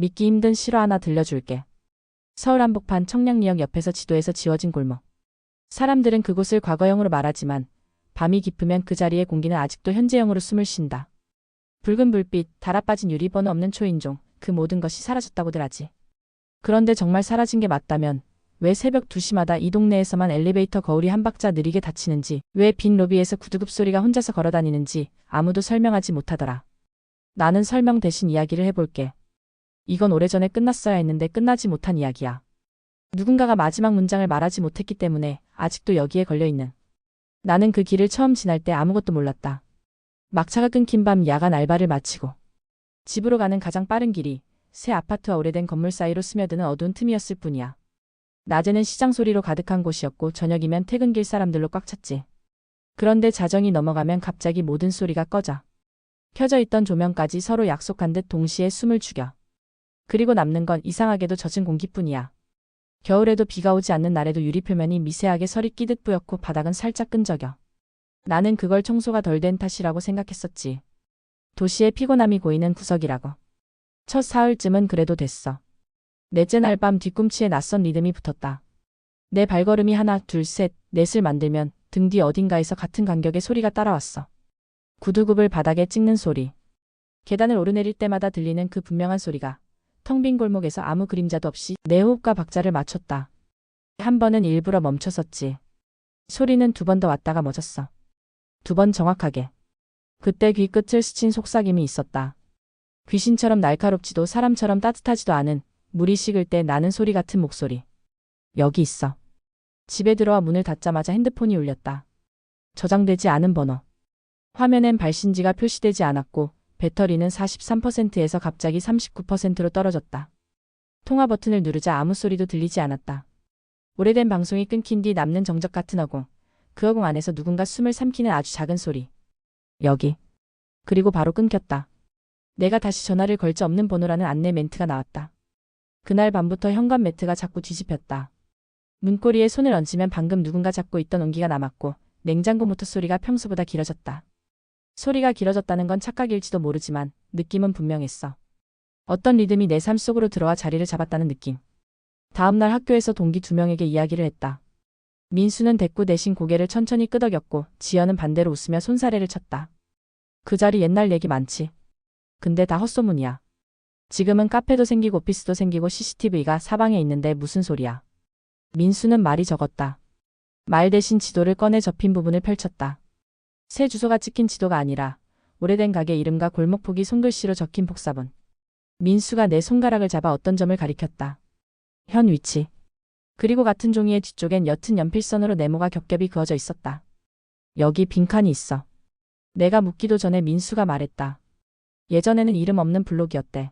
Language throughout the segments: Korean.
믿기 힘든 실화 하나 들려줄게. 서울 한복판 청량리역 옆에서 지도에서 지워진 골목. 사람들은 그곳을 과거형으로 말하지만 밤이 깊으면 그 자리의 공기는 아직도 현재형으로 숨을 쉰다. 붉은 불빛, 달아빠진 유리, 번호 없는 초인종, 그 모든 것이 사라졌다고들 하지. 그런데 정말 사라진 게 맞다면 왜 새벽 2시마다 이 동네에서만 엘리베이터 거울이 한 박자 느리게 닫히는지, 왜 빈 로비에서 구두굽 소리가 혼자서 걸어다니는지 아무도 설명하지 못하더라. 나는 설명 대신 이야기를 해볼게. 이건 오래전에 끝났어야 했는데 끝나지 못한 이야기야. 누군가가 마지막 문장을 말하지 못했기 때문에 아직도 여기에 걸려있는. 나는 그 길을 처음 지날 때 아무것도 몰랐다. 막차가 끊긴 밤 야간 알바를 마치고 집으로 가는 가장 빠른 길이 새 아파트와 오래된 건물 사이로 스며드는 어두운 틈이었을 뿐이야. 낮에는 시장 소리로 가득한 곳이었고 저녁이면 퇴근길 사람들로 꽉 찼지. 그런데 자정이 넘어가면 갑자기 모든 소리가 꺼져. 켜져 있던 조명까지 서로 약속한 듯 동시에 숨을 죽여. 그리고 남는 건 이상하게도 젖은 공기뿐이야. 겨울에도 비가 오지 않는 날에도 유리 표면이 미세하게 설이 끼듯 뿌옇고 바닥은 살짝 끈적여. 나는 그걸 청소가 덜 된 탓이라고 생각했었지. 도시의 피곤함이 고이는 구석이라고. 첫 사흘쯤은 그래도 됐어. 넷째 날 밤 뒤꿈치에 낯선 리듬이 붙었다. 내 발걸음이 하나, 둘, 셋, 넷을 만들면 등 뒤 어딘가에서 같은 간격의 소리가 따라왔어. 구두굽을 바닥에 찍는 소리. 계단을 오르내릴 때마다 들리는 그 분명한 소리가 텅 빈 골목에서 아무 그림자도 없이 내 호흡과 박자를 맞췄다. 한 번은 일부러 멈췄었지. 소리는 두 번 더 왔다가 멎었어. 두 번 정확하게. 그때 귀 끝을 스친 속삭임이 있었다. 귀신처럼 날카롭지도 사람처럼 따뜻하지도 않은, 물이 식을 때 나는 소리 같은 목소리. 여기 있어. 집에 들어와 문을 닫자마자 핸드폰이 울렸다. 저장되지 않은 번호. 화면엔 발신지가 표시되지 않았고 배터리는 43%에서 갑자기 39%로 떨어졌다. 통화 버튼을 누르자 아무 소리도 들리지 않았다. 오래된 방송이 끊긴 뒤 남는 정적 같은 어공. 그 어공 안에서 누군가 숨을 삼키는 아주 작은 소리. 여기. 그리고 바로 끊겼다. 내가 다시 전화를 걸자 없는 번호라는 안내 멘트가 나왔다. 그날 밤부터 현관 매트가 자꾸 뒤집혔다. 문고리에 손을 얹으면 방금 누군가 잡고 있던 온기가 남았고 냉장고 모터 소리가 평소보다 길어졌다. 소리가 길어졌다는 건 착각일지도 모르지만 느낌은 분명했어. 어떤 리듬이 내 삶 속으로 들어와 자리를 잡았다는 느낌. 다음날 학교에서 동기 2명에게 이야기를 했다. 민수는 대꾸 대신 고개를 천천히 끄덕였고 지연은 반대로 웃으며 손사래를 쳤다. 그 자리 옛날 얘기 많지. 근데 다 헛소문이야. 지금은 카페도 생기고 오피스도 생기고 CCTV가 사방에 있는데 무슨 소리야. 민수는 말이 적었다. 말 대신 지도를 꺼내 접힌 부분을 펼쳤다. 새 주소가 찍힌 지도가 아니라 오래된 가게 이름과 골목 폭이 손글씨로 적힌 복사본. 민수가 내 손가락을 잡아 어떤 점을 가리켰다. 현 위치. 그리고 같은 종이의 뒤쪽엔 옅은 연필선으로 네모가 겹겹이 그어져 있었다. 여기 빈칸이 있어. 내가 묻기도 전에 민수가 말했다. 예전에는 이름 없는 블록이었대.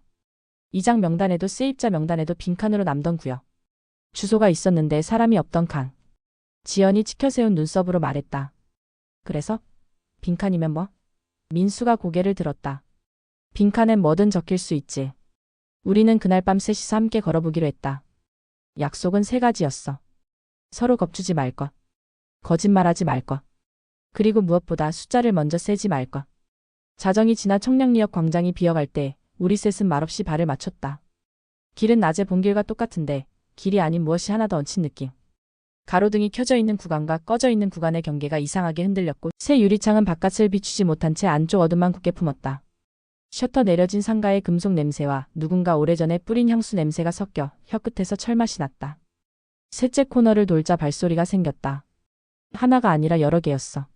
이장 명단에도 세입자 명단에도 빈칸으로 남던 구역. 주소가 있었는데 사람이 없던 칸. 지연이 치켜세운 눈썹으로 말했다. 그래서? 빈칸이면 뭐? 민수가 고개를 들었다. 빈칸엔 뭐든 적힐 수 있지. 우리는 그날 밤 셋이서 함께 걸어보기로 했다. 약속은 3가지였어. 서로 겁주지 말 것. 거짓말하지 말 것. 그리고 무엇보다 숫자를 먼저 세지 말 것. 자정이 지나 청량리역 광장이 비어갈 때 우리 셋은 말없이 발을 맞췄다. 길은 낮에 본 길과 똑같은데 길이 아닌 무엇이 하나 더 얹힌 느낌. 가로등이 켜져 있는 구간과 꺼져 있는 구간의 경계가 이상하게 흔들렸고 새 유리창은 바깥을 비추지 못한 채 안쪽 어둠만 굳게 품었다. 셔터 내려진 상가의 금속 냄새와 누군가 오래전에 뿌린 향수 냄새가 섞여 혀끝에서 철맛이 났다. 셋째 코너를 돌자 발소리가 생겼다. 하나가 아니라 여러 개였어.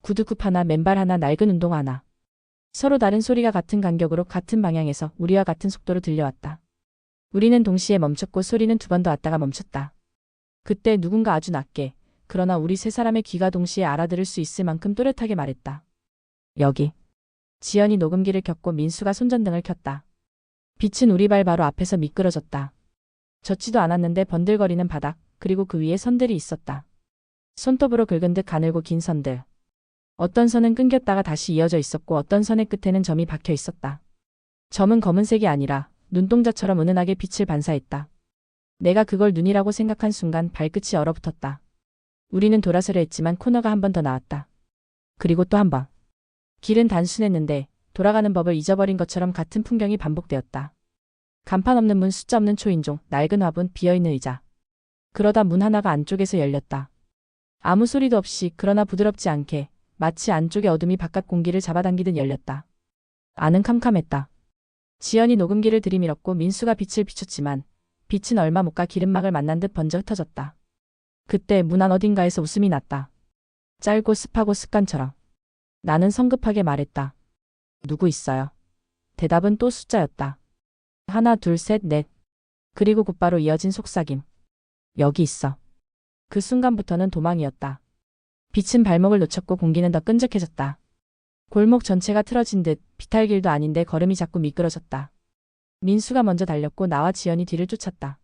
구두굽 하나, 맨발 하나, 낡은 운동 하나. 서로 다른 소리가 같은 간격으로 같은 방향에서 우리와 같은 속도로 들려왔다. 우리는 동시에 멈췄고 소리는 2번 더 왔다가 멈췄다. 그때 누군가 아주 낮게, 그러나 우리 3사람의 귀가 동시에 알아들을 수 있을 만큼 또렷하게 말했다. 여기. 지연이 녹음기를 켰고 민수가 손전등을 켰다. 빛은 우리 발 바로 앞에서 미끄러졌다. 젖지도 않았는데 번들거리는 바닥, 그리고 그 위에 선들이 있었다. 손톱으로 긁은 듯 가늘고 긴 선들. 어떤 선은 끊겼다가 다시 이어져 있었고 어떤 선의 끝에는 점이 박혀 있었다. 점은 검은색이 아니라 눈동자처럼 은은하게 빛을 반사했다. 내가 그걸 눈이라고 생각한 순간 발끝이 얼어붙었다. 우리는 돌아서려 했지만 코너가 한 번 더 나왔다. 그리고 또 한 번. 길은 단순했는데 돌아가는 법을 잊어버린 것처럼 같은 풍경이 반복되었다. 간판 없는 문, 숫자 없는 초인종, 낡은 화분, 비어있는 의자. 그러다 문 하나가 안쪽에서 열렸다. 아무 소리도 없이, 그러나 부드럽지 않게, 마치 안쪽의 어둠이 바깥 공기를 잡아당기듯 열렸다. 안은 캄캄했다. 지연이 녹음기를 들이밀었고 민수가 빛을 비췄지만 빛은 얼마 못 가 기름막을 만난 듯 번져 흩어졌다. 그때 문 안 어딘가에서 웃음이 났다. 짧고 습하고 습관처럼. 나는 성급하게 말했다. 누구 있어요? 대답은 또 숫자였다. 하나, 둘, 셋, 넷. 그리고 곧바로 이어진 속삭임. 여기 있어. 그 순간부터는 도망이었다. 빛은 발목을 놓쳤고 공기는 더 끈적해졌다. 골목 전체가 틀어진 듯 비탈길도 아닌데 걸음이 자꾸 미끄러졌다. 민수가 먼저 달렸고 나와 지연이 뒤를 쫓았다.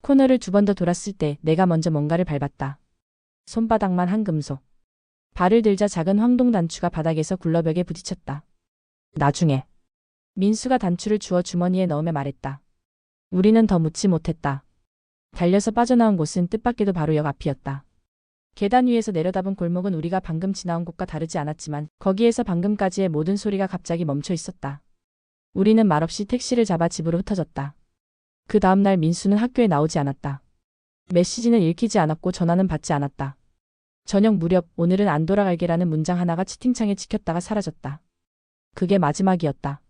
코너를 두 번 더 돌았을 때 내가 먼저 뭔가를 밟았다. 손바닥만 한 금속. 발을 들자 작은 황동 단추가 바닥에서 굴러벽에 부딪혔다. 나중에. 민수가 단추를 주워 주머니에 넣으며 말했다. 우리는 더 묻지 못했다. 달려서 빠져나온 곳은 뜻밖에도 바로 역 앞이었다. 계단 위에서 내려다본 골목은 우리가 방금 지나온 곳과 다르지 않았지만 거기에서 방금까지의 모든 소리가 갑자기 멈춰 있었다. 우리는 말없이 택시를 잡아 집으로 흩어졌다. 그 다음날 민수는 학교에 나오지 않았다. 메시지는 읽히지 않았고 전화는 받지 않았다. 저녁 무렵 오늘은 안 돌아갈게라는 문장 하나가 채팅창에 찍혔다가 사라졌다. 그게 마지막이었다.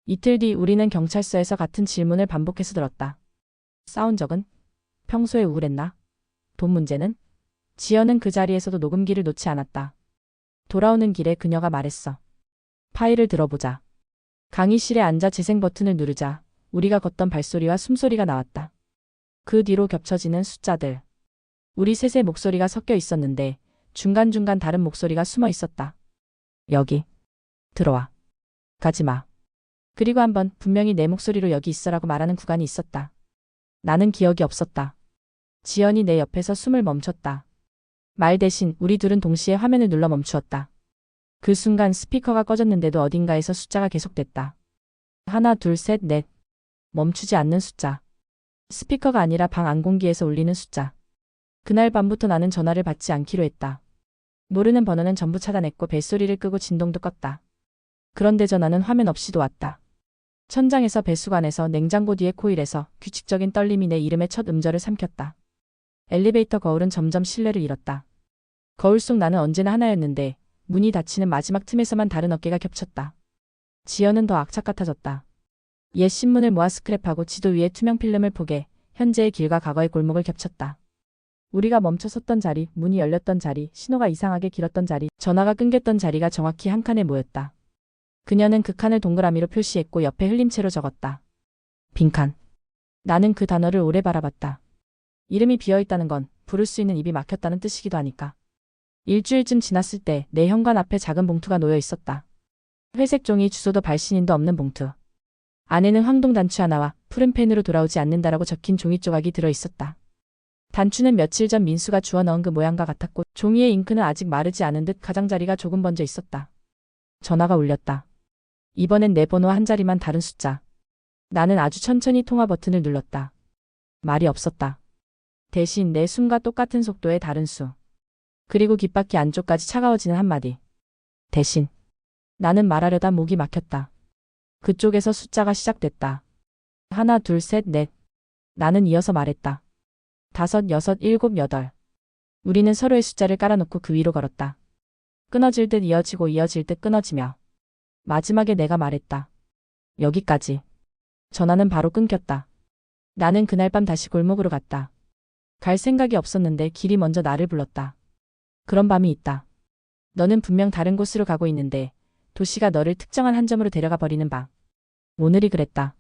이틀 뒤 우리는 경찰서에서 같은 질문을 반복해서 들었다. 싸운 적은? 평소에 우울했나? 돈 문제는? 지연은 그 자리에서도 녹음기를 놓지 않았다. 돌아오는 길에 그녀가 말했어. 파일을 들어보자. 강의실에 앉아 재생 버튼을 누르자 우리가 걷던 발소리와 숨소리가 나왔다. 그 뒤로 겹쳐지는 숫자들. 우리 셋의 목소리가 섞여 있었는데 중간중간 다른 목소리가 숨어 있었다. 여기. 들어와. 가지마. 그리고 한번 분명히 내 목소리로 여기 있어라고 말하는 구간이 있었다. 나는 기억이 없었다. 지연이 내 옆에서 숨을 멈췄다. 말 대신 우리 둘은 동시에 화면을 눌러 멈추었다. 그 순간 스피커가 꺼졌는데도 어딘가에서 숫자가 계속됐다. 하나, 둘, 셋, 넷. 멈추지 않는 숫자. 스피커가 아니라 방 안공기에서 울리는 숫자. 그날 밤부터 나는 전화를 받지 않기로 했다. 모르는 번호는 전부 차단했고 벨소리를 끄고 진동도 껐다. 그런데 전화는 화면 없이도 왔다. 천장에서 배수관에서 냉장고 뒤에 코일에서 규칙적인 떨림이 내 이름의 첫 음절을 삼켰다. 엘리베이터 거울은 점점 신뢰를 잃었다. 거울 속 나는 언제나 하나였는데 문이 닫히는 마지막 틈에서만 다른 어깨가 겹쳤다. 지연은 더 악착 같아졌다. 옛 신문을 모아 스크랩하고 지도 위에 투명 필름을 포개 현재의 길과 과거의 골목을 겹쳤다. 우리가 멈춰 섰던 자리, 문이 열렸던 자리, 신호가 이상하게 길었던 자리, 전화가 끊겼던 자리가 정확히 한 칸에 모였다. 그녀는 그 칸을 동그라미로 표시했고 옆에 흘림체로 적었다. 빈칸. 나는 그 단어를 오래 바라봤다. 이름이 비어있다는 건 부를 수 있는 입이 막혔다는 뜻이기도 하니까. 일주일쯤 지났을 때 내 현관 앞에 작은 봉투가 놓여 있었다. 회색 종이, 주소도 발신인도 없는 봉투. 안에는 황동 단추 하나와 푸른 펜으로 돌아오지 않는다라고 적힌 종이 조각이 들어 있었다. 단추는 며칠 전 민수가 주워 넣은 그 모양과 같았고 종이의 잉크는 아직 마르지 않은 듯 가장자리가 조금 번져 있었다. 전화가 울렸다. 이번엔 내 번호와 한 자리만 다른 숫자. 나는 아주 천천히 통화 버튼을 눌렀다. 말이 없었다. 대신 내 숨과 똑같은 속도의 다른 수. 그리고 귓바퀴 안쪽까지 차가워지는 한마디. 대신. 나는 말하려다 목이 막혔다. 그쪽에서 숫자가 시작됐다. 하나, 둘, 셋, 넷. 나는 이어서 말했다. 다섯, 여섯, 일곱, 여덟. 우리는 서로의 숫자를 깔아놓고 그 위로 걸었다. 끊어질 듯 이어지고 이어질 듯 끊어지며. 마지막에 내가 말했다. 여기까지. 전화는 바로 끊겼다. 나는 그날 밤 다시 골목으로 갔다. 갈 생각이 없었는데 길이 먼저 나를 불렀다. 그런 밤이 있다. 너는 분명 다른 곳으로 가고 있는데 도시가 너를 특정한 한 점으로 데려가 버리는 밤. 오늘이 그랬다.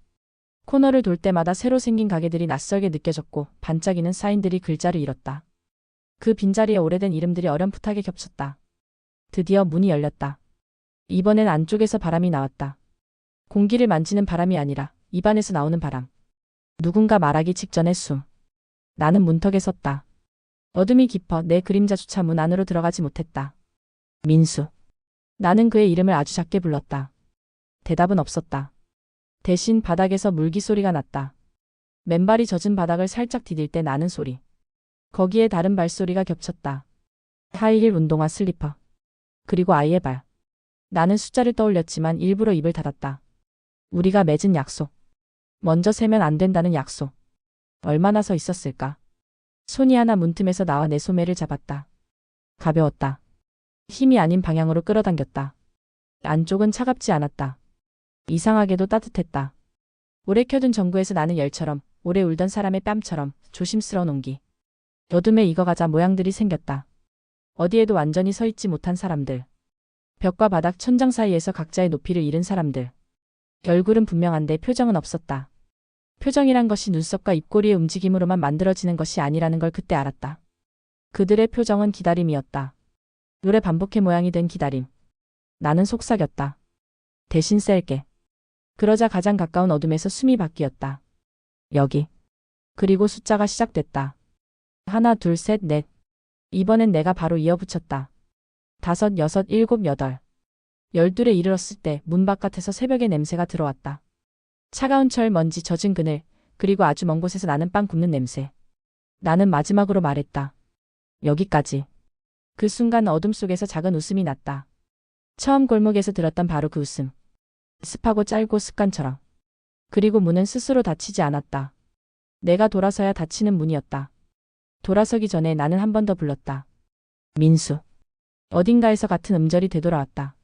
코너를 돌 때마다 새로 생긴 가게들이 낯설게 느껴졌고 반짝이는 사인들이 글자를 잃었다. 그 빈자리에 오래된 이름들이 어렴풋하게 겹쳤다. 드디어 문이 열렸다. 이번엔 안쪽에서 바람이 나왔다. 공기를 만지는 바람이 아니라 입안에서 나오는 바람. 누군가 말하기 직전의 숨. 나는 문턱에 섰다. 어둠이 깊어 내 그림자조차 문 안으로 들어가지 못했다. 민수. 나는 그의 이름을 아주 작게 불렀다. 대답은 없었다. 대신 바닥에서 물기 소리가 났다. 맨발이 젖은 바닥을 살짝 디딜 때 나는 소리. 거기에 다른 발소리가 겹쳤다. 하이힐 운동화 슬리퍼. 그리고 아이의 발. 나는 숫자를 떠올렸지만 일부러 입을 닫았다. 우리가 맺은 약속. 먼저 세면 안 된다는 약속. 얼마나 서 있었을까? 손이 하나 문틈에서 나와 내 소매를 잡았다. 가벼웠다. 힘이 아닌 방향으로 끌어당겼다. 안쪽은 차갑지 않았다. 이상하게도 따뜻했다. 오래 켜둔 전구에서 나는 열처럼, 오래 울던 사람의 뺨처럼 조심스러운 온기. 어둠에 익어가자 모양들이 생겼다. 어디에도 완전히 서 있지 못한 사람들. 벽과 바닥 천장 사이에서 각자의 높이를 잃은 사람들. 얼굴은 분명한데 표정은 없었다. 표정이란 것이 눈썹과 입꼬리의 움직임으로만 만들어지는 것이 아니라는 걸 그때 알았다. 그들의 표정은 기다림이었다. 노래 반복해 모양이 된 기다림. 나는 속삭였다. 대신 셀게. 그러자 가장 가까운 어둠에서 숨이 바뀌었다. 여기. 그리고 숫자가 시작됐다. 하나, 둘, 셋, 넷. 이번엔 내가 바로 이어붙였다. 5, 6, 7, 8. 12에 이르렀을 때 문 바깥에서 새벽의 냄새가 들어왔다. 차가운 철, 먼지, 젖은 그늘, 그리고 아주 먼 곳에서 나는 빵 굽는 냄새. 나는 마지막으로 말했다. 여기까지. 그 순간 어둠 속에서 작은 웃음이 났다. 처음 골목에서 들었던 바로 그 웃음. 습하고 짧고 습관처럼. 그리고 문은 스스로 닫히지 않았다. 내가 돌아서야 닫히는 문이었다. 돌아서기 전에 나는 한 번 더 불렀다. 민수. 어딘가에서 같은 음절이 되돌아왔다.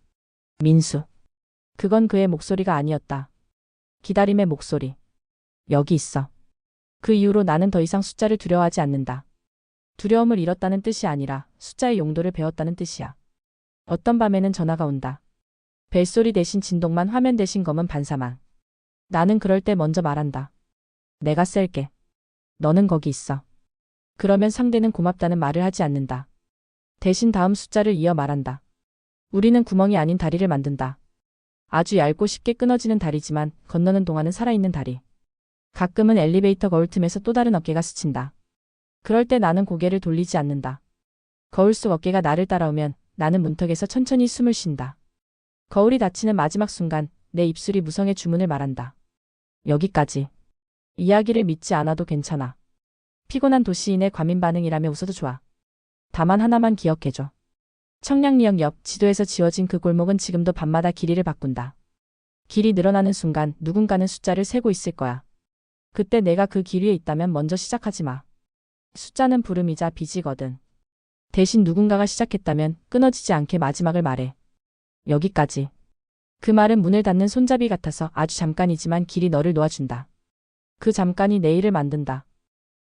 민수. 그건 그의 목소리가 아니었다. 기다림의 목소리. 여기 있어. 그 이후로 나는 더 이상 숫자를 두려워하지 않는다. 두려움을 잃었다는 뜻이 아니라 숫자의 용도를 배웠다는 뜻이야. 어떤 밤에는 전화가 온다. 벨소리 대신 진동만, 화면 대신 검은 반사만. 나는 그럴 때 먼저 말한다. 내가 셀게. 너는 거기 있어. 그러면 상대는 고맙다는 말을 하지 않는다. 대신 다음 숫자를 이어 말한다. 우리는 구멍이 아닌 다리를 만든다. 아주 얇고 쉽게 끊어지는 다리지만 건너는 동안은 살아있는 다리. 가끔은 엘리베이터 거울 틈에서 또 다른 어깨가 스친다. 그럴 때 나는 고개를 돌리지 않는다. 거울 속 어깨가 나를 따라오면 나는 문턱에서 천천히 숨을 쉰다. 거울이 닫히는 마지막 순간 내 입술이 무성의 주문을 말한다. 여기까지. 이야기를 믿지 않아도 괜찮아. 피곤한 도시인의 과민 반응이라며 웃어도 좋아. 다만 하나만 기억해줘. 청량리역 옆 지도에서 지워진 그 골목은 지금도 밤마다 길이를 바꾼다. 길이 늘어나는 순간 누군가는 숫자를 세고 있을 거야. 그때 내가 그 길 위에 있다면 먼저 시작하지 마. 숫자는 부름이자 빚이거든. 대신 누군가가 시작했다면 끊어지지 않게 마지막을 말해. 여기까지. 그 말은 문을 닫는 손잡이 같아서 아주 잠깐이지만 길이 너를 놓아준다. 그 잠깐이 내일을 만든다.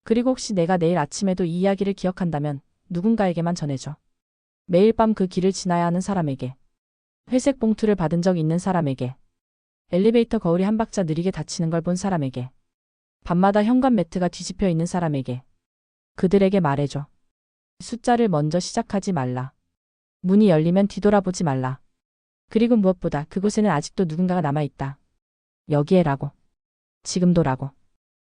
그리고 혹시 내가 내일 아침에도 이 이야기를 기억한다면 누군가에게만 전해줘. 매일 밤 그 길을 지나야 하는 사람에게. 회색 봉투를 받은 적 있는 사람에게. 엘리베이터 거울이 한 박자 느리게 닫히는 걸 본 사람에게. 밤마다 현관 매트가 뒤집혀 있는 사람에게. 그들에게 말해줘. 숫자를 먼저 시작하지 말라. 문이 열리면 뒤돌아보지 말라. 그리고 무엇보다 그곳에는 아직도 누군가가 남아있다. 여기에라고. 지금도라고.